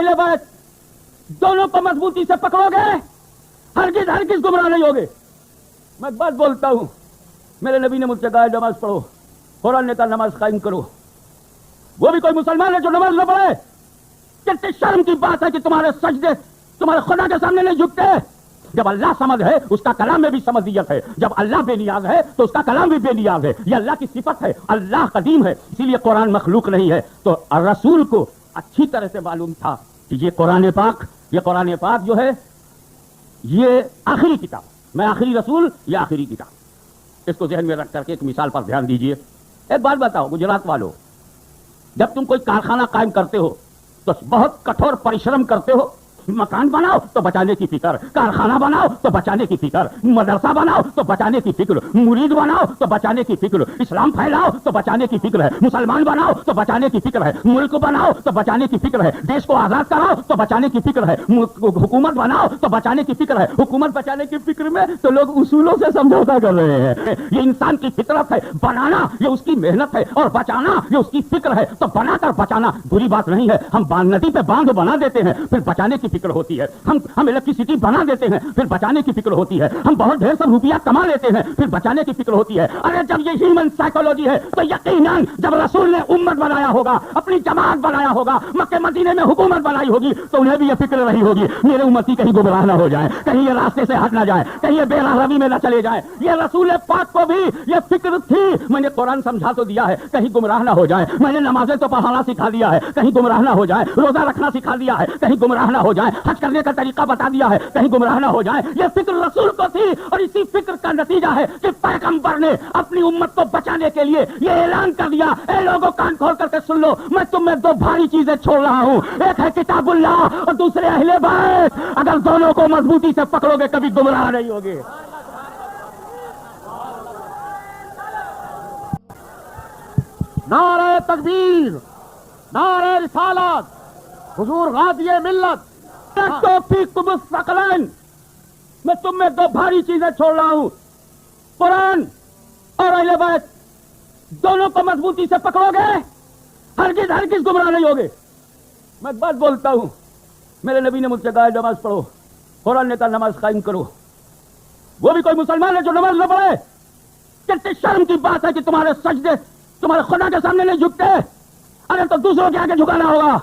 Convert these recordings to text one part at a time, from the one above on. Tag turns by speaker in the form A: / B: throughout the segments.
A: اہل بیت دونوں کو مضبوطی سے پکڑو گے ہرگز گمراہ نہیں ہوگے. میں ایک بات بولتا ہوں, میرے نبی نے مجھ سے کہا نماز پڑھو, قرآن نے کہا نماز قائم کرو. وہ بھی کوئی مسلمان ہے جو نماز نہ پڑھے؟ کتنی شرم کی بات ہے کہ تمہارے سجدے تمہارے خدا کے سامنے نہیں جھکتے. جب اللہ سمد ہے اس کا کلام میں بھی سمدیت ہے, جب اللہ بے نیاز ہے تو اس کا کلام بھی بے نیاز ہے. یہ اللہ کی صفت ہے, اللہ قدیم ہے, اسی لیے قرآن مخلوق نہیں ہے. تو رسول کو اچھی طرح سے معلوم تھا کہ یہ قرآن پاک جو ہے یہ آخری کتاب, میں آخری رسول, یہ آخری کتاب. اس کو ذہن میں رکھ کر کے ایک مثال پر دھیان دیجئے. ایک بات بتاؤ گجرات والوں, جب تم کوئی کارخانہ قائم کرتے ہو تو بہت کٹھور پریشرم کرتے ہو. مکان بناؤ تو بچانے کی فکر, کارخانہ بناؤ تو بچانے کی فکر, مدرسہ بناؤ تو بچانے کی فکر, مرید بناؤ تو بچانے کی فکر, اسلام پھیلاؤ تو بچانے کی فکر ہے, مسلمان بناؤ تو بچانے کی فکر ہے, ملک بناؤ تو بچانے کی فکر ہے, دیش کو آزاد کراؤ تو بچانے کی فکر ہے, حکومت بناؤ تو بچانے کی فکر ہے. حکومت بچانے کی فکر میں تو لوگ اصولوں سے سمجھوتا کر رہے ہیں. یہ انسان کی فطرت ہے, بنانا یہ اس کی محنت ہے اور بچانا یہ اس کی فکر ہے. تو بنا کر بچانا بری بات نہیں ہے. ہم ندی پہ باندھ بنا دیتے ہیں پھر بچانے کی فکر ہوتی ہے, ہم الیکٹریسٹی بنا دیتے ہیں پھر بچانے کی فکر ہوتی ہے, ہم بہت ڈھیر سا روپیہ کما لیتے ہیں پھر بچانے کی فکر ہوتی ہے. ارے جب یہ ہیومن سائیکولوجی ہے تو یقیناً جب رسول نے امت بنایا ہوگا, اپنی جماعت بنایا ہوگا, مکہ مدینے میں حکومت بنائی ہوگی تو انہیں بھی یہ فکر رہی ہوگی میرے امتی کہیں گمراہ نہ ہو جائے, کہیں یہ راستے سے ہٹ نہ جائے, کہیں یہ بے راہ روی میں نہ چلے جائے. یہ رسول پاک کو بھی یہ فکر تھی. میں نے قرآن سمجھا تو دیا ہے کہیں گمراہ نہ ہو جائے, میں نے نمازیں تو پڑھانا سکھا دیا ہے کہیں گمراہ نہ ہو جائے, روزہ رکھنا سکھا دیا ہے کہیں گمراہ نہ ہو جائے, حج کرنے کا طریقہ بتا دیا ہے کہیں گمراہ نہ ہو جائے. یہ فکر رسول کو تھی اور اسی فکر کا نتیجہ ہے کہ پیغمبر نے اپنی امت کو بچانے کے لیے یہ اعلان کر دیا, اے لوگوں کان کھول کر کے سن لو, میں تم میں دو بھاری چیزیں چھوڑ رہا ہوں, ایک ہے کتاب اللہ اور دوسرے اہل بیت. اگر دونوں کو مضبوطی سے پکڑو گے کبھی گمراہ نہیں ہوگے.
B: نعرہ تکبیر, نعرہ رسالت, حضور غازی ملت.
A: توفیقکم الثقلین, میں تم میں دو بھاری چیزیں چھوڑ رہا ہوں, قرآن اور اہل بیت. دونوں کو مضبوطی سے پکڑو گے ہرگز گمراہ نہیں ہوگے. میں ایک بات بولتا ہوں, میرے نبی نے مجھ سے کہا نماز پڑھو, قرآن نے کہا نماز قائم کرو. وہ بھی کوئی مسلمان ہے جو نماز نہ پڑھے؟ کتنی شرم کی بات ہے کہ تمہارے سجدے تمہارے خدا کے سامنے نہیں جھکتے. ارے تو دوسروں کے آگے جھکانا ہوگا.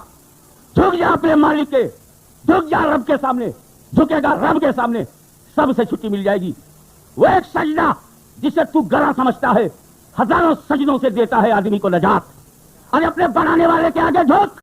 A: جھک جا اپنے مالک کے, جھک جا رب کے سامنے, جھکے گا رب کے سامنے, سب سے چھٹی مل جائے گی. وہ ایک سجدہ جسے تو گرا سمجھتا ہے ہزاروں سجدوں سے دیتا ہے آدمی کو نجات. ارے اپنے بنانے والے کے آگے جھک.